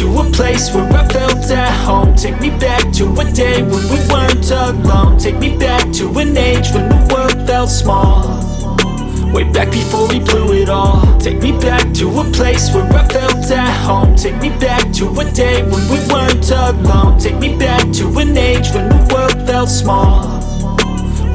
to a place where I felt at home. Take me back to a day when we weren't alone. Take me back to an age when the world felt small. Way back before we blew it all. Take me back to a place where I felt at home. Take me back to a day when we weren't alone. Take me back to an age when the world felt small.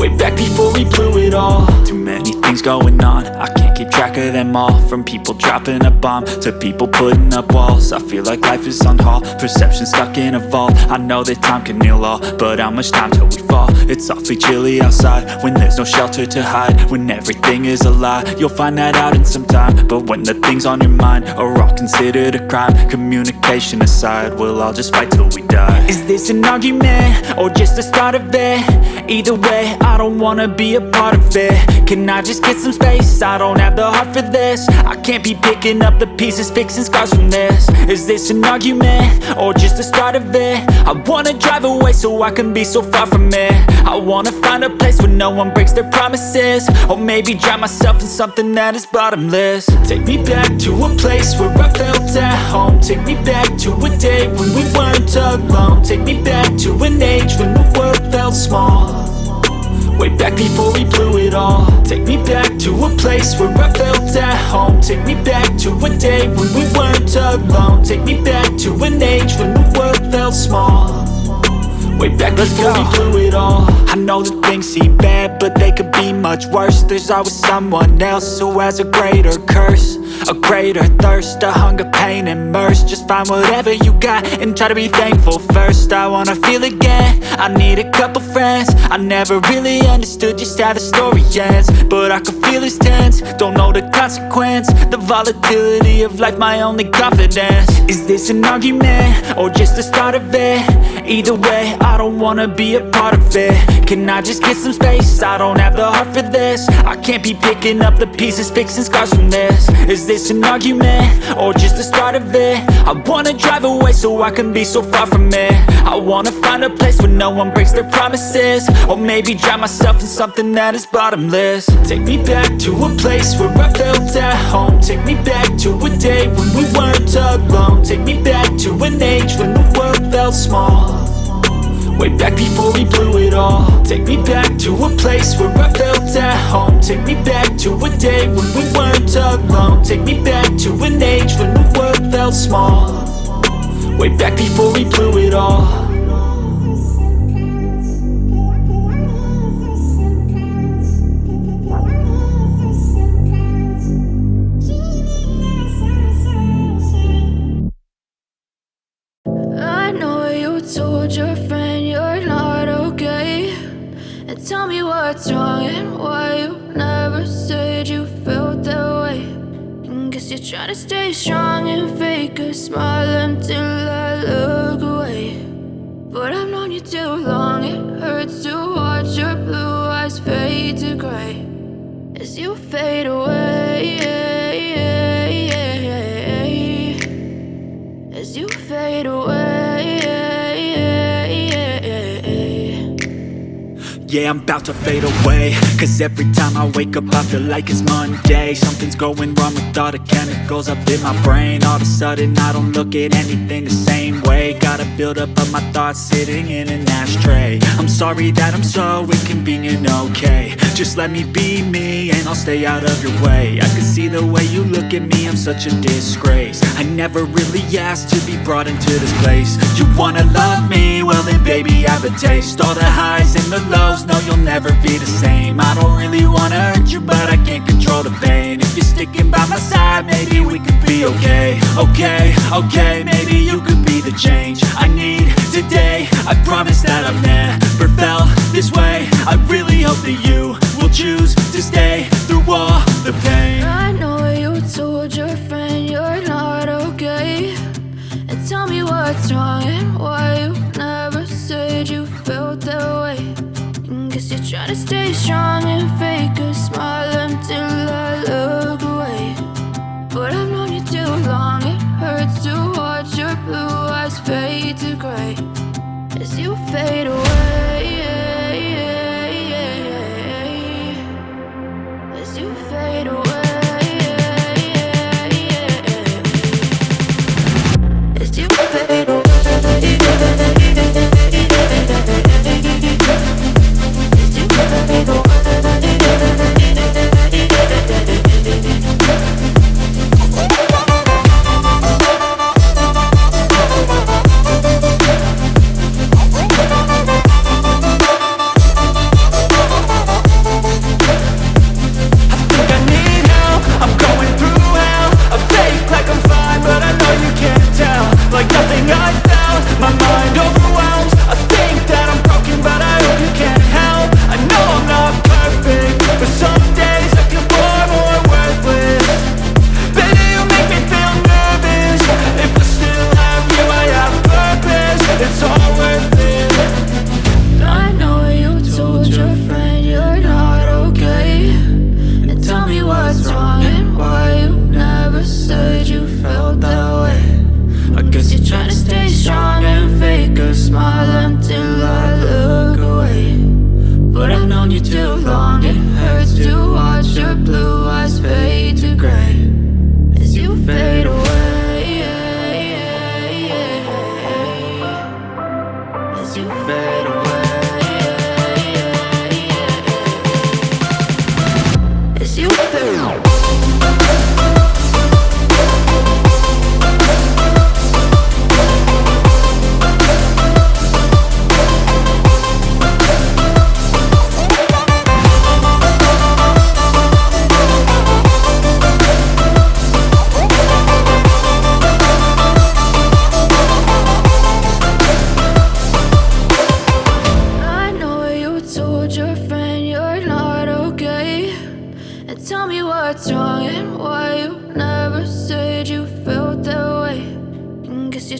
Way back before we blew it all. Too many things going on, I can't keep track of them all. From people dropping a bomb to people putting up walls. I feel like life is on hold, perception stuck in a vault. I know that time can heal all, but how much time till we fall? It's awfully chilly outside when there's no shelter to hide. When everything is a lie, you'll find that out in some time. But when the things on your mind are all considered a crime, communication aside, we'll all just fight till we die. Is this an argument or just the start of it? Either way, I don't wanna be a part of it. Can I just get some space? I don't have the heart for this. I can't be picking up the pieces, fixing scars from this. Is this an argument or just the start of it? I wanna drive away so I can be so far from it. I wanna find a place where no one breaks their promises. Or maybe drown myself in something that is bottomless. Take me back to a place where I felt at home. Take me back to a day when we weren't alone. Take me back to an age when the world felt small. Way back before we blew it all. Take me back to a place where I felt at home. Take me back to a day when we weren't alone. Take me back to an age when the world felt small. Way back before we blew it all. I know that things seem bad, but they could be much worse. There's always someone else who has a greater curse, a greater thirst, a hunger, pain, and mercy. Just find whatever you got and try to be thankful first. I wanna feel again, I need a couple friends. I never really understood just how the story ends, but I can feel it's tense, don't know the consequence. The volatility of life, my only confidence. Is this an argument or just the start of it? Either way, I don't wanna be a part of it. Can I just get some space? I don't have the heart for this. I can't be picking up the pieces, fixing scars from this. Is this an argument or just the start of it? I wanna drive away so I can be so far from it. I wanna find a place where no one breaks their promises. Or maybe drown myself in something that is bottomless. Take me back to a place where I felt at home. Take me back to a day when we weren't alone. Take me back to an age when the world felt small. Way back before we blew it all. Take me back to a place where I felt at home. Take me back to a day when we weren't alone. Take me back to an age when the world felt small. Way back before we blew it all. I know you told your friend you're not okay, and tell me what's wrong and why you never said you felt that way. And guess you're trying to stay strong and fake a smile until I look away. But I've known you too long, it hurts to watch your blue eyes fade to gray as you fade away, as you fade away. Yeah, I'm about to fade away, cause every time I wake up I feel like it's Monday. Something's going wrong with all the chemicals up in my brain. All of a sudden I don't look at anything the same way. Gotta build up of my thoughts sitting in an ashtray. I'm sorry that I'm so inconvenient, okay. Just let me be me and I'll stay out of your way. I can see the way you look at me, I'm such a disgrace. I never really asked to be brought into this place. You wanna love me? Well then baby I have a taste. All the highs and the lows, no you'll never be the same. I don't really wanna hurt you but I can't control the pain. If you're sticking by my side maybe we could be okay. Okay, maybe you could be the change I need today. I promise that I've never felt this way. I really hope that you will choose to stay through all the pain. I know you told your friend you're not okay, and tell me what's wrong and why you never said you felt that way. And guess you're trying to stay strong and fake a smile until I look away. But I've known you too long, it hurts to watch your blue eyes fade to gray as you fade away, as you fade away, as you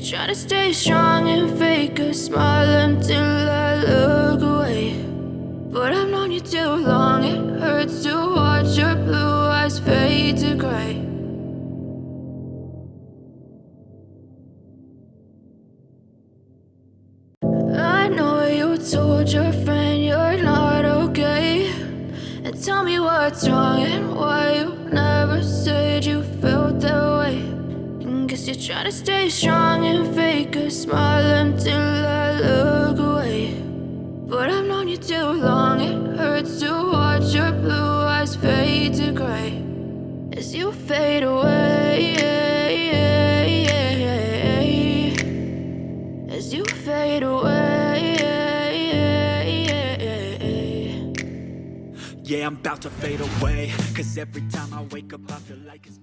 Try to stay strong and fake a smile until I look away. But I've known you too long, it hurts to watch your blue eyes fade to gray. I know you told your friend you're not okay, and tell me what's wrong and why you never said you felt that way. Guess you're trying to stay strong and fake a smile until I look away. But I've known you too long, it hurts to watch your blue eyes fade to gray as you fade away, as you fade away. Yeah, I'm about to fade away, 'cause every time I wake up I feel like it's